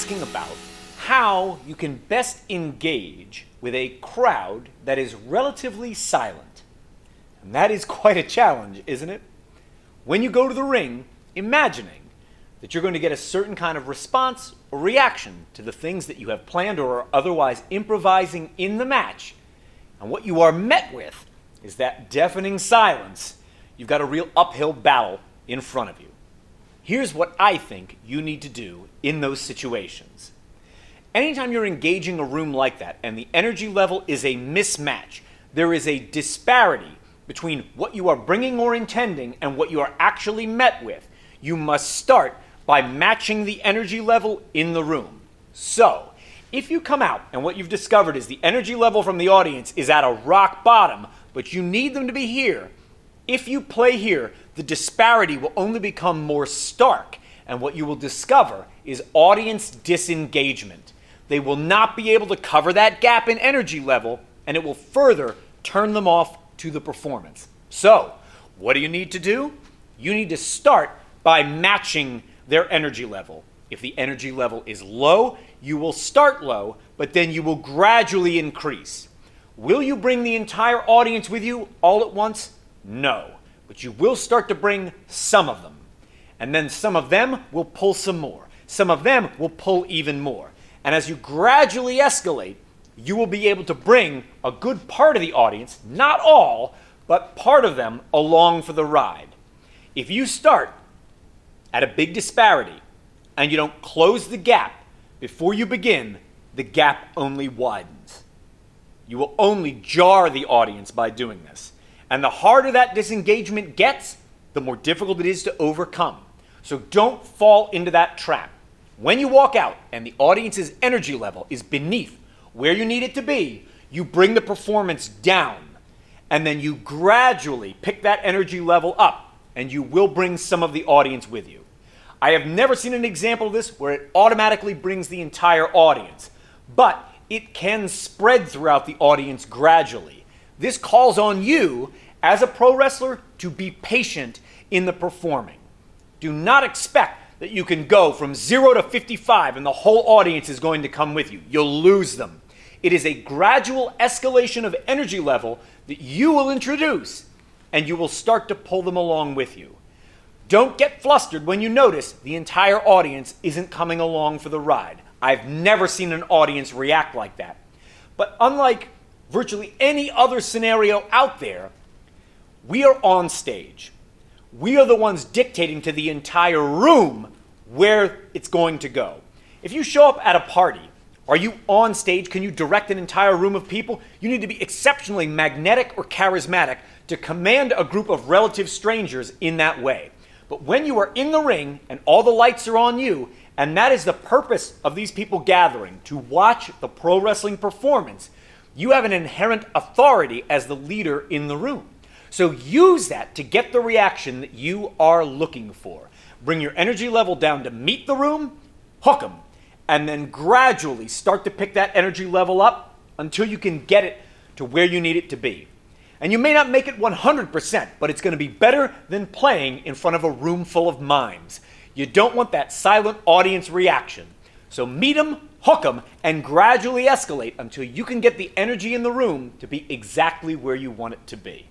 asking about how you can best engage with a crowd that is relatively silent. And that is quite a challenge, isn't it? When you go to the ring, imagining that you're going to get a certain kind of response or reaction to the things that you have planned or are otherwise improvising in the match, and what you are met with is that deafening silence, you've got a real uphill battle in front of you. Here's what I think you need to do in those situations. Anytime you're engaging a room like that and the energy level is a mismatch, there is a disparity between what you are bringing or intending and what you are actually met with, you must start by matching the energy level in the room. So, if you come out and what you've discovered is the energy level from the audience is at a rock bottom, but you need them to be here, if you play here, the disparity will only become more stark, and what you will discover is audience disengagement. They will not be able to cover that gap in energy level, and it will further turn them off to the performance. So, what do you need to do? You need to start by matching their energy level. If the energy level is low, you will start low, but then you will gradually increase. Will you bring the entire audience with you all at once? No, but you will start to bring some of them. And then some of them will pull some more. Some of them will pull even more. And as you gradually escalate, you will be able to bring a good part of the audience, not all, but part of them along for the ride. If you start at a big disparity and you don't close the gap before you begin, the gap only widens. You will only jar the audience by doing this. And the harder that disengagement gets, the more difficult it is to overcome. So don't fall into that trap. When you walk out and the audience's energy level is beneath where you need it to be, you bring the performance down. And then you gradually pick that energy level up, and you will bring some of the audience with you. I have never seen an example of this where it automatically brings the entire audience, but it can spread throughout the audience gradually. This calls on you, as a pro wrestler, to be patient in the performing. Do not expect that you can go from 0 to 55 and the whole audience is going to come with you. You'll lose them. It is a gradual escalation of energy level that you will introduce, and you will start to pull them along with you. Don't get flustered when you notice the entire audience isn't coming along for the ride. I've never seen an audience react like that. But unlike virtually any other scenario out there, we are on stage. We are the ones dictating to the entire room where it's going to go. If you show up at a party, are you on stage? Can you direct an entire room of people? You need to be exceptionally magnetic or charismatic to command a group of relative strangers in that way. But when you are in the ring and all the lights are on you, and that is the purpose of these people gathering, to watch the pro wrestling performance, you have an inherent authority as the leader in the room. So use that to get the reaction that you are looking for. Bring your energy level down to meet the room, hook them, and then gradually start to pick that energy level up until you can get it to where you need it to be. And you may not make it 100%, but it's going to be better than playing in front of a room full of mimes. You don't want that silent audience reaction. So meet them, hook them, and gradually escalate until you can get the energy in the room to be exactly where you want it to be.